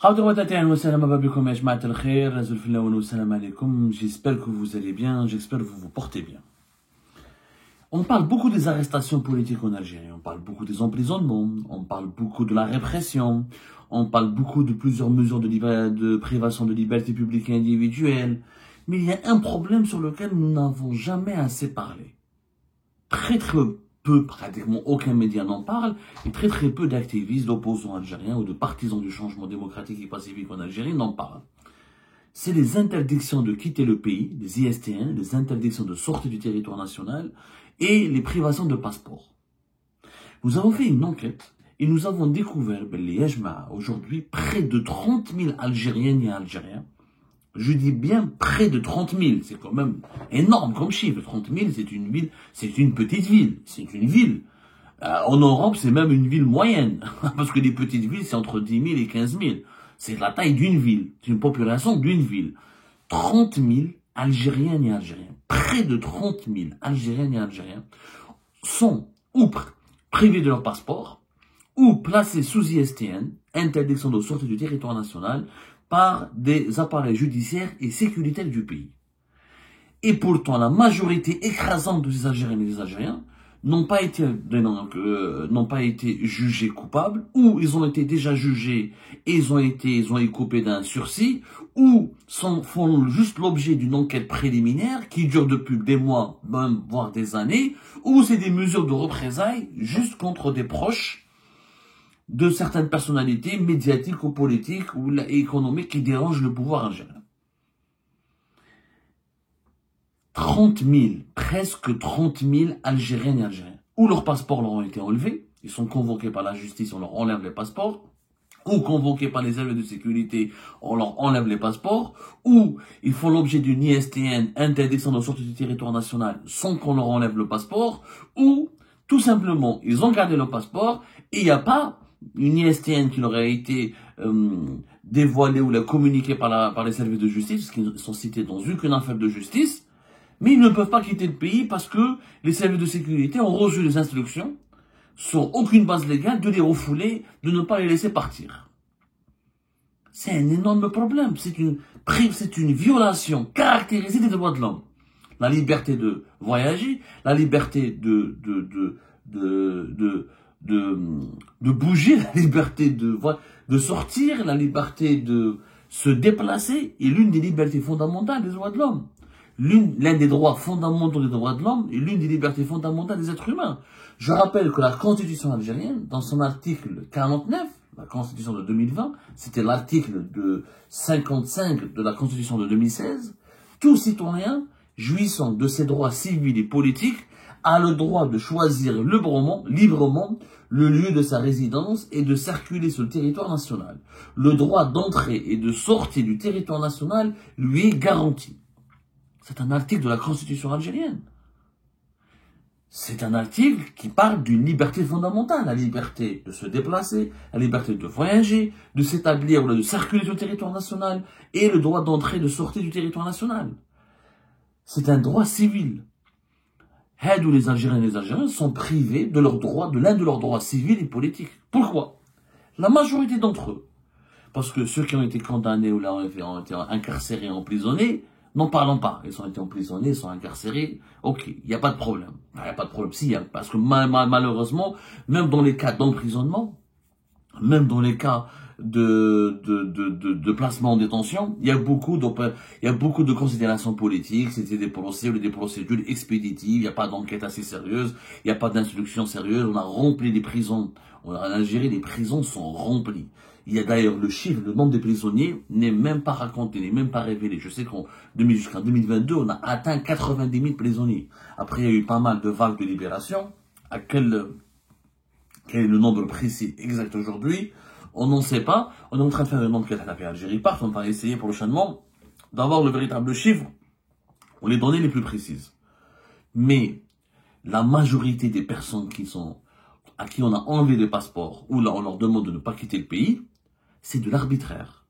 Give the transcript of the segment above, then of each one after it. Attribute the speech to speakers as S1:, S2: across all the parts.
S1: J'espère que vous allez bien, j'espère que vous vous portez bien. On parle beaucoup des arrestations politiques en Algérie, on parle beaucoup des emprisonnements, on parle beaucoup de la répression, on parle beaucoup de plusieurs mesures de privation de liberté publique et individuelle. Mais il y a un problème sur lequel nous n'avons jamais assez parlé. Très peu, pratiquement aucun média n'en parle, et très peu d'activistes, d'opposants algériens ou de partisans du changement démocratique et pacifique en Algérie n'en parlent. C'est les interdictions de quitter le pays, les ISTN, les interdictions de sortie du territoire national et les privations de passeport. Nous avons fait une enquête et nous avons découvert aujourd'hui près de 30 000 Algériennes et Algériens. Je dis bien près de 30 000, c'est quand même énorme comme chiffre. 30 000, c'est une ville, c'est une petite ville, c'est une ville. En Europe, c'est même une ville moyenne, parce que les petites villes, c'est entre 10 000 et 15 000. C'est la taille d'une ville, c'est une population d'une ville. 30 000 Algériennes et Algériens, près de 30 000 Algériennes et Algériens sont ou privés de leur passeport, ou placés sous ISTN, interdiction de sortie du territoire national, par des appareils judiciaires et sécuritaires du pays. Et pourtant, la majorité écrasante de ces Algériennes et des Algériens n'ont pas été jugés coupables, ou ils ont été déjà jugés et ils ont écopé d'un sursis, ou font juste l'objet d'une enquête préliminaire qui dure depuis des mois, même voire des années, ou c'est des mesures de représailles juste contre des proches de certaines personnalités médiatiques ou politiques ou économiques qui dérangent le pouvoir algérien. 30 000, presque 30 000 Algériennes et Algériens, ou leurs passeports leur ont été enlevés, ils sont convoqués par la justice, on leur enlève les passeports, ou convoqués par les services de sécurité, on leur enlève les passeports, ou ils font l'objet d'une ISTN, interdiction de sortie du territoire national, sans qu'on leur enlève le passeport, ou tout simplement, ils ont gardé le passeport, et il n'y a pas une ISTN qui leur a été dévoilée ou communiquée par les services de justice, parce qu'ils sont cités dans aucune affaire de justice, mais ils ne peuvent pas quitter le pays parce que les services de sécurité ont reçu des instructions, sans aucune base légale, de les refouler, de ne pas les laisser partir. C'est un énorme problème, c'est une violation caractérisée des droits de l'homme. La liberté de voyager, la liberté de bouger, la liberté de sortir, la liberté de se déplacer est l'une des libertés fondamentales des droits de l'homme. L'un des droits fondamentaux des droits de l'homme est l'une des libertés fondamentales des êtres humains. Je rappelle que la Constitution algérienne, dans son article 49, la Constitution de 2020, c'était l'article de 55 de la Constitution de 2016, tout citoyen jouissant de ses droits civils et politiques a le droit de choisir librement le lieu de sa résidence et de circuler sur le territoire national. Le droit d'entrée et de sortie du territoire national lui est garanti. C'est un article de la Constitution algérienne. C'est un article qui parle d'une liberté fondamentale, la liberté de se déplacer, la liberté de voyager, de s'établir ou de circuler sur le territoire national et le droit d'entrée et de sortie du territoire national. C'est un droit civil. Où les Algériens et les Algériens sont privés de leur droit, de l'un de leurs droits civils et politiques. Pourquoi? La majorité d'entre eux. Parce que ceux qui ont été condamnés ou ont été incarcérés, emprisonnés, n'en parlons pas. Ils ont été emprisonnés, ils sont incarcérés. Ok, il n'y a pas de problème. Il n'y a pas de problème. Si, parce que malheureusement, même dans les cas d'emprisonnement, même dans les cas de placement en détention, il y a beaucoup de considérations politiques, c'était des procès ou des procédures expéditives, il n'y a pas d'enquête assez sérieuse, il n'y a pas d'instruction sérieuse, on a rempli les prisons. En Algérie, les prisons sont remplies. Il y a d'ailleurs le chiffre, le nombre de prisonniers n'est même pas raconté, n'est même pas révélé. Je sais jusqu'en 2022, on a atteint 90 000 prisonniers. Après, il y a eu pas mal de vagues de libération. Quel est le nombre précis exact aujourd'hui? On n'en sait pas. On est en train de faire une enquête à la Algérie Part. On va essayer prochainement d'avoir le véritable chiffre ou les données les plus précises. Mais la majorité des personnes à qui on a enlevé les passeports ou là on leur demande de ne pas quitter le pays, c'est de l'arbitraire.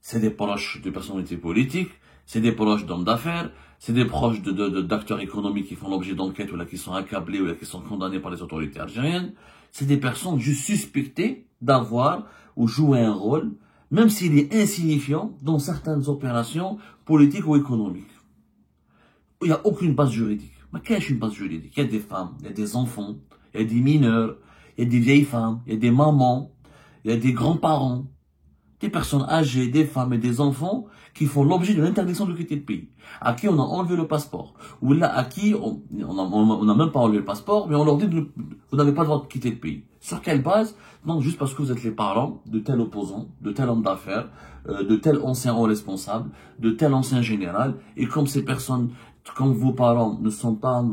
S1: C'est des proches de personnalités politiques, c'est des proches d'hommes d'affaires, c'est des proches d'acteurs économiques qui font l'objet d'enquêtes ou là qui sont accablés ou là qui sont condamnés par les autorités algériennes. C'est des personnes juste suspectées d'avoir ou jouer un rôle même s'il est insignifiant dans certaines opérations politiques ou économiques. Il n'y a aucune base juridique. Mais qu'est-ce qu'une base juridique? Il y a des femmes, il y a des enfants, il y a des mineurs, il y a des vieilles femmes, il y a des mamans, il y a des grands-parents, des personnes âgées, des femmes et des enfants qui font l'objet de l'interdiction de quitter le pays, à qui on a enlevé le passeport, ou là à qui on n'a même pas enlevé le passeport, mais on leur dit vous n'avez pas le droit de quitter le pays. Sur quelle base? Non, juste parce que vous êtes les parents de tel opposant, de tel homme d'affaires, de tel ancien haut responsable, de tel ancien général, et comme ces personnes, comme vos parents ne sont pas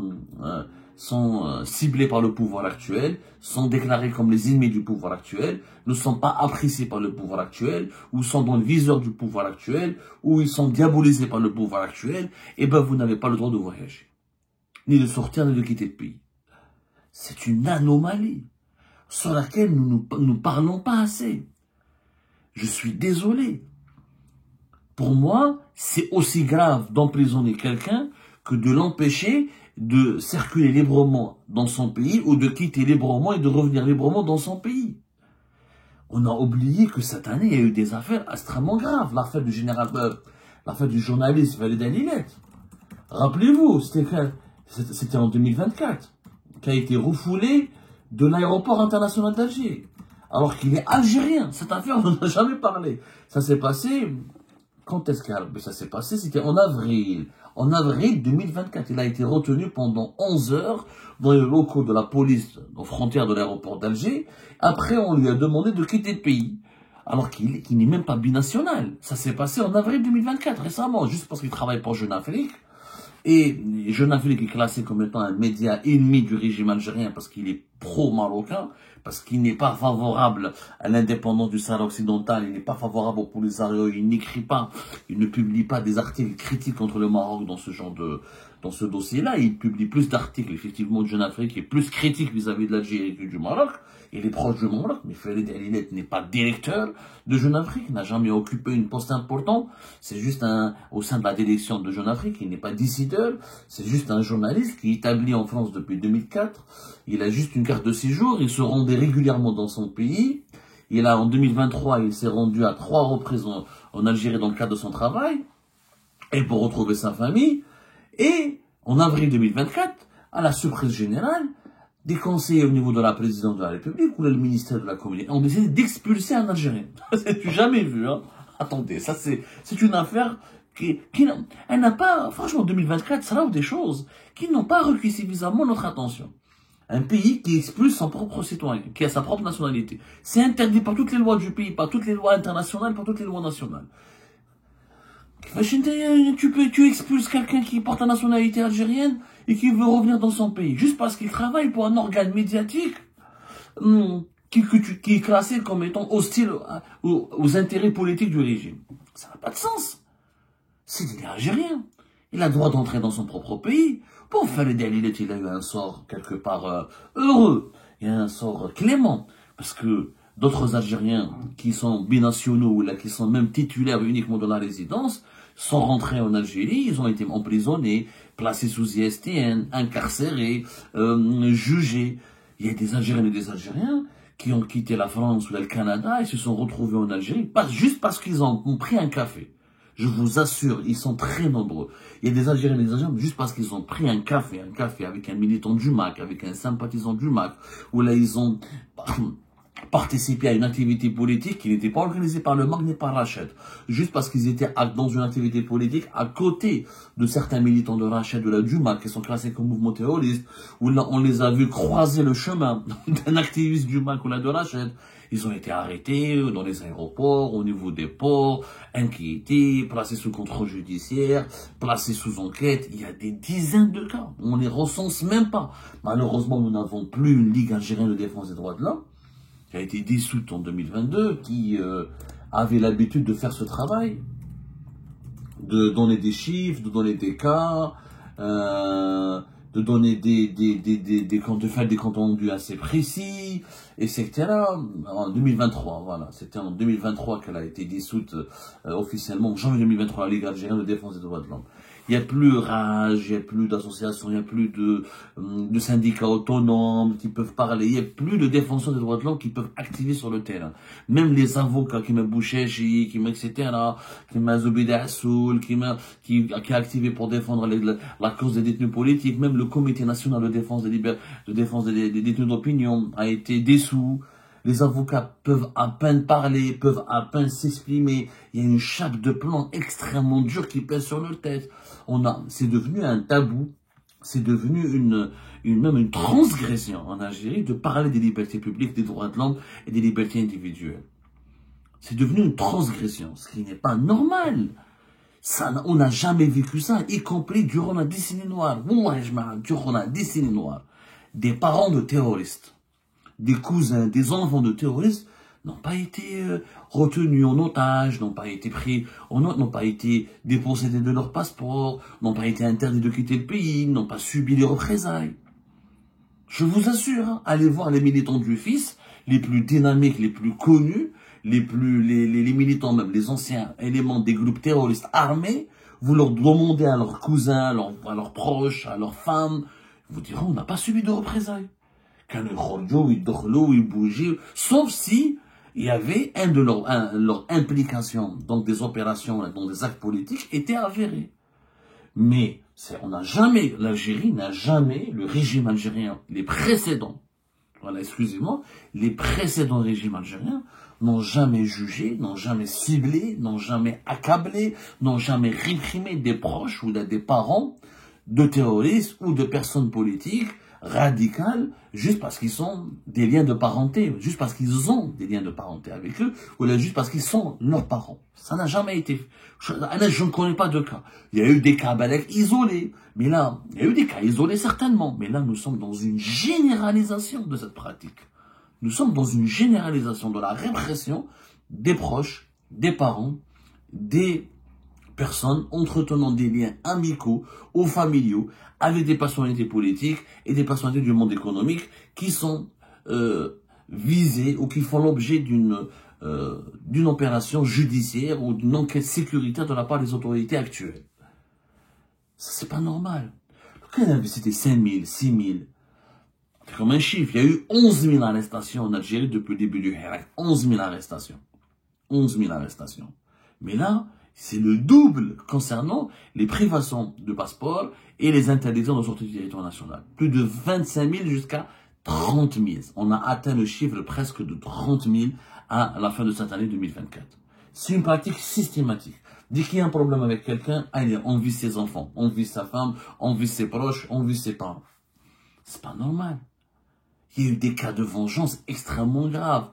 S1: ciblés par le pouvoir actuel, sont déclarés comme les ennemis du pouvoir actuel, ne sont pas appréciés par le pouvoir actuel, ou sont dans le viseur du pouvoir actuel, ou ils sont diabolisés par le pouvoir actuel, et ben vous n'avez pas le droit de voyager, ni de sortir, ni de quitter le pays. C'est une anomalie sur laquelle nous ne parlons pas assez. Je suis désolé. Pour moi, c'est aussi grave d'emprisonner quelqu'un que de l'empêcher de circuler librement dans son pays ou de quitter librement et de revenir librement dans son pays. On a oublié que cette année, il y a eu des affaires extrêmement graves. L'affaire du général, l'affaire du journaliste Walid El-Illet. Rappelez-vous, c'était en 2024, qui a été refoulé de l'aéroport international d'Alger. Alors qu'il est algérien. Cette affaire, on n'en a jamais parlé. Ça s'est passé... Quand est-ce que ça s'est passé? C'était en avril. En avril 2024, il a été retenu pendant 11 heures dans les locaux de la police aux frontières de l'aéroport d'Alger. Après, on lui a demandé de quitter le pays, alors qu'il n'est même pas binational. Ça s'est passé en avril 2024, récemment, juste parce qu'il travaille pour Jeune Afrique. Et Jeune Afrique est classé comme étant un média ennemi du régime algérien parce qu'il est pro-marocain, parce qu'il n'est pas favorable à l'indépendance du Sahara occidental, il n'est pas favorable au Polisario, il n'écrit pas, il ne publie pas des articles critiques contre le Maroc dans ce genre dans ce dossier-là. Il publie plus d'articles, effectivement, de Jeune Afrique, et plus critiques vis-à-vis de l'Algérie que du Maroc. Il est proche du Maroc, mais Walid El-Illet n'est pas directeur de Jeune Afrique, n'a jamais occupé une poste importante. C'est juste au sein de la direction de Jeune Afrique, il n'est pas décideur. C'est juste un journaliste qui est établi en France depuis 2004. Il a juste une carte de séjour, il se rendait régulièrement dans son pays. En 2023, il s'est rendu à 3 reprises en Algérie dans le cadre de son travail, et pour retrouver sa famille. Et en avril 2024, à la surprise générale, des conseillers au niveau de la présidence de la République ou le ministère de la Communauté ont décidé d'expulser un Algérien. C'est jamais vu, hein. Attendez, ça c'est une affaire elle n'a pas, franchement, en 2024, ça là des choses qui n'ont pas requis suffisamment notre attention. Un pays qui expulse son propre citoyen, qui a sa propre nationalité. C'est interdit par toutes les lois du pays, par toutes les lois internationales, par toutes les lois nationales. Tu expulses quelqu'un qui porte la nationalité algérienne et qui veut revenir dans son pays, juste parce qu'il travaille pour un organe médiatique qui est classé comme étant hostile aux intérêts politiques du régime. Ça n'a pas de sens. Il est algérien. Il a le droit d'entrer dans son propre pays. Bon, Walid El-Illet, il a eu un sort quelque part heureux. Il a un sort clément. Parce que d'autres Algériens qui sont binationaux ou là, qui sont même titulaires uniquement de la résidence sont rentrés en Algérie. Ils ont été emprisonnés, placés sous ISTN, incarcérés, jugés. Il y a des Algériens et des Algériens qui ont quitté la France ou le Canada et se sont retrouvés en Algérie juste parce qu'ils ont pris un café. Je vous assure, ils sont très nombreux. Il y a des Algériens et des Algériens juste parce qu'ils ont pris un café avec un militant du MAC, avec un sympathisant du MAC, où là ils ont participé à une activité politique qui n'était pas organisée par le MAC ni par Rached. Juste parce qu'ils étaient dans une activité politique à côté de certains militants de Rached ou là du MAC qui sont classés comme mouvement terroriste, où là on les a vus croiser le chemin d'un activiste du MAC ou là de Rached. Ils ont été arrêtés dans les aéroports, au niveau des ports, inquiétés, placés sous contrôle judiciaire, placés sous enquête. Il y a des dizaines de cas. On les recense même pas. Malheureusement, nous n'avons plus une Ligue algérienne de défense des droits de l'homme, qui a été dissoute en 2022, qui avait l'habitude de faire ce travail, de donner des chiffres, de donner des cas, de donner de faire des comptes rendus assez précis, etc. En 2023, voilà. C'était en 2023 qu'elle a été dissoute officiellement, en janvier 2023, la Ligue algérienne de défense des droits de l'homme. Il n'y a plus Rage, il n'y a plus d'associations, il n'y a plus de syndicats autonomes qui peuvent parler, il n'y a plus de défenseurs des droits de l'homme qui peuvent activer sur le terrain. Même les avocats qui m'a Bouchechi, qui m'a etc., qui m'a Zoubida Assoul, qui a activé pour défendre la cause des détenus politiques, même le comité national de défense des détenus d'opinion a été dissous. Les avocats peuvent à peine parler, peuvent à peine s'exprimer. Il y a une chape de plomb extrêmement dure qui pèse sur leur tête. C'est devenu un tabou, c'est devenu même une transgression en Algérie de parler des libertés publiques, des droits de l'homme et des libertés individuelles. C'est devenu une transgression, ce qui n'est pas normal. On n'a jamais vécu ça, y compris durant la décennie noire. Durant la décennie noire, des parents de terroristes, des cousins, des enfants de terroristes n'ont pas été retenus en otage, n'ont pas été pris en note, n'ont pas été dépossédés de leur passeport, n'ont pas été interdits de quitter le pays, n'ont pas subi les représailles. Je vous assure, hein, allez voir les militants du FIS, les plus dynamiques, les plus connus, les militants, même les anciens éléments des groupes terroristes armés, vous leur demandez à leurs cousins, à leurs proches, à leurs femmes, ils vous diront, on n'a pas subi de représailles. Ils bougeaient, sauf si il y avait leur implication dans des opérations, dans des actes politiques, était avéré. Mais l'Algérie n'a jamais, le régime algérien, les précédents, voilà, excusez-moi, les précédents régimes algériens n'ont jamais jugé, n'ont jamais ciblé, n'ont jamais accablé, n'ont jamais réprimé des proches ou des parents de terroristes ou de personnes politiques radicales, juste parce qu'ils sont des liens de parenté, juste parce qu'ils ont des liens de parenté avec eux, ou là, juste parce qu'ils sont leurs parents. Ça n'a jamais été. Je ne connais pas de cas. Il y a eu des cas isolés, mais là, il y a eu des cas isolés certainement, mais là, nous sommes dans une généralisation de cette pratique. Nous sommes dans une généralisation de la répression des proches, des parents, des personnes entretenant des liens amicaux ou familiaux avec des personnalités politiques et des personnalités du monde économique qui sont visées ou qui font l'objet d'une opération judiciaire ou d'une enquête sécuritaire de la part des autorités actuelles. Ça, c'est pas normal. C'était 5 000, 6 000. C'est comme un chiffre. Il y a eu 11 000 arrestations en Algérie depuis le début du Hirak. 11 000 arrestations. 11 000 arrestations. Mais là, c'est le double concernant les privations de passeport et les interdictions de sortie du territoire national. Plus de 25 000 jusqu'à 30 000. On a atteint le chiffre presque de 30 000 à la fin de cette année 2024. C'est une pratique systématique. Dès qu'il y a un problème avec quelqu'un, allez, on vise ses enfants, on vise sa femme, on vise ses proches, on vise ses parents. C'est pas normal. Il y a eu des cas de vengeance extrêmement graves.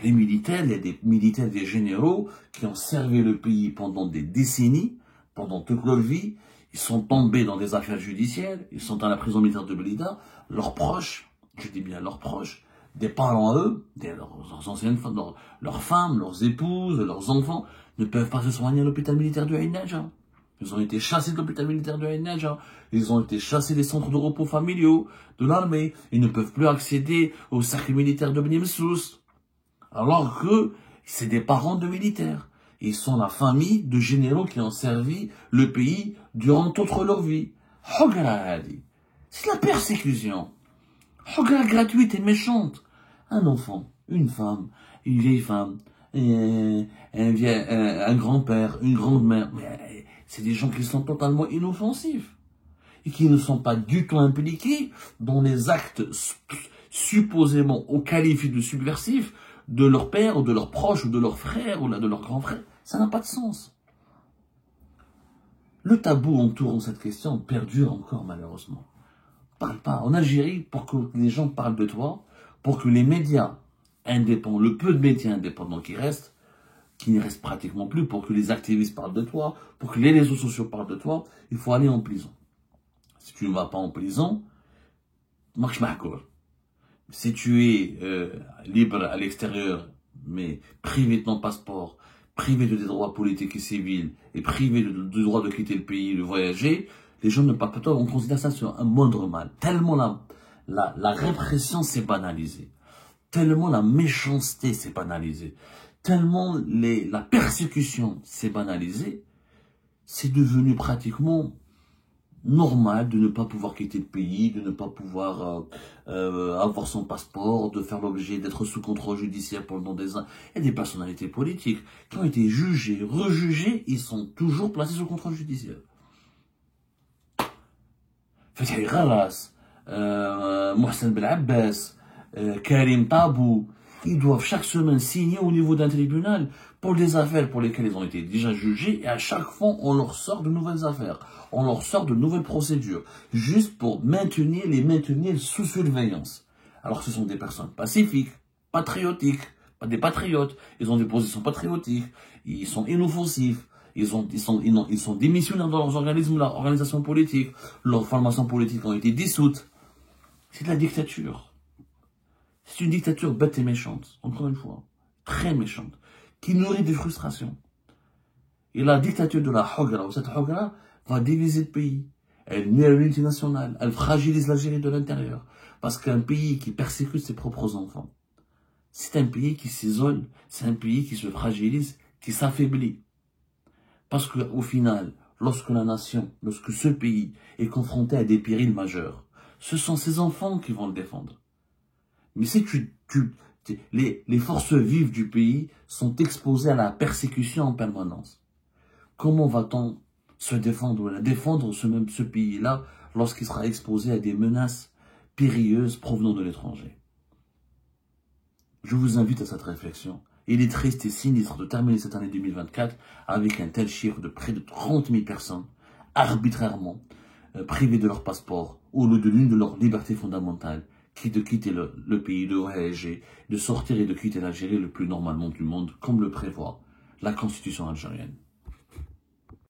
S1: Les militaires, il y a des militaires, des généraux qui ont servi le pays pendant des décennies, pendant toute leur vie. Ils sont tombés dans des affaires judiciaires, ils sont à la prison militaire de Blida. Leurs proches, je dis bien leurs proches, des parents à eux, leurs anciennes femmes, leurs femmes, leurs épouses, leurs enfants, ne peuvent pas se soigner à l'hôpital militaire de Ain Nedja. Ils ont été chassés de l'hôpital militaire de Ain Nedja. Ils ont été chassés des centres de repos familiaux de l'armée. Ils ne peuvent plus accéder au cercle militaire de Beni Messous. Alors que c'est des parents de militaires. Ils sont la famille de généraux qui ont servi le pays durant toute leur vie. C'est la persécution. Gratuite et méchante. Un enfant, une femme, une vieille femme, un grand-père, une grand-mère. C'est des gens qui sont totalement inoffensifs et qui ne sont pas du tout impliqués dans les actes supposément au qualifié de subversifs de leur père ou de leurs proches ou de leurs frères ou de leurs grands frères. Ça n'a pas de sens. Le tabou entourant cette question perdure encore malheureusement. Parle pas. En Algérie, pour que les gens parlent de toi, pour que les médias indépendants, le peu de médias indépendants qui ne restent pratiquement plus, pour que les activistes parlent de toi, pour que les réseaux sociaux parlent de toi, il faut aller en prison. Si tu ne vas pas en prison, marche m'accord. Si tu es libre à l'extérieur, mais privé de ton passeport, privé de tes droits politiques et civils, et privé du droit de quitter le pays, de voyager, les gens ne parlent pas de toi, on considère ça sur un moindre mal. Tellement la répression s'est banalisée, tellement la méchanceté s'est banalisée, tellement la persécution s'est banalisée, c'est devenu pratiquement normal de ne pas pouvoir quitter le pays, de ne pas pouvoir avoir son passeport, de faire l'objet d'être sous contrôle judiciaire pendant des ans. Il y a des personnalités politiques qui ont été jugées, rejugées, ils sont toujours placés sous contrôle judiciaire. Fethi Ghalas, Mohsen Belabbas, Karim Tabou, ils doivent chaque semaine signer au niveau d'un tribunal pour des affaires pour lesquelles ils ont été déjà jugés, et à chaque fois on leur sort de nouvelles affaires, on leur sort de nouvelles procédures, juste pour les maintenir sous surveillance. Alors ce sont des personnes pacifiques, patriotiques, pas des patriotes, ils ont des positions patriotiques, ils sont inoffensifs, ils sont démissionnaires dans leurs organisations politiques, leurs formations politiques ont été dissoutes. C'est de la dictature. C'est une dictature bête et méchante, encore une fois, très méchante, qui nourrit des frustrations. Et la dictature de la Hogra, cette Hogra, va diviser le pays. Elle nuit à l'unité nationale, elle fragilise l'Algérie de l'intérieur. Parce qu'un pays qui persécute ses propres enfants, c'est un pays qui s'isole, c'est un pays qui se fragilise, qui s'affaiblit. Parce qu'au final, lorsque ce pays est confronté à des périls majeurs, ce sont ses enfants qui vont le défendre. Mais si les forces vives du pays sont exposées à la persécution en permanence, comment va-t-on se défendre, défendre ce pays-là lorsqu'il sera exposé à des menaces périlleuses provenant de l'étranger? Je vous invite à cette réflexion. Il est triste et sinistre de terminer cette année 2024 avec un tel chiffre de près de 30 000 personnes arbitrairement privées de leur passeport ou de l'une de leurs libertés fondamentales, qui de quitter le pays, de voyager, de sortir et de quitter l'Algérie le plus normalement du monde, comme le prévoit la Constitution algérienne.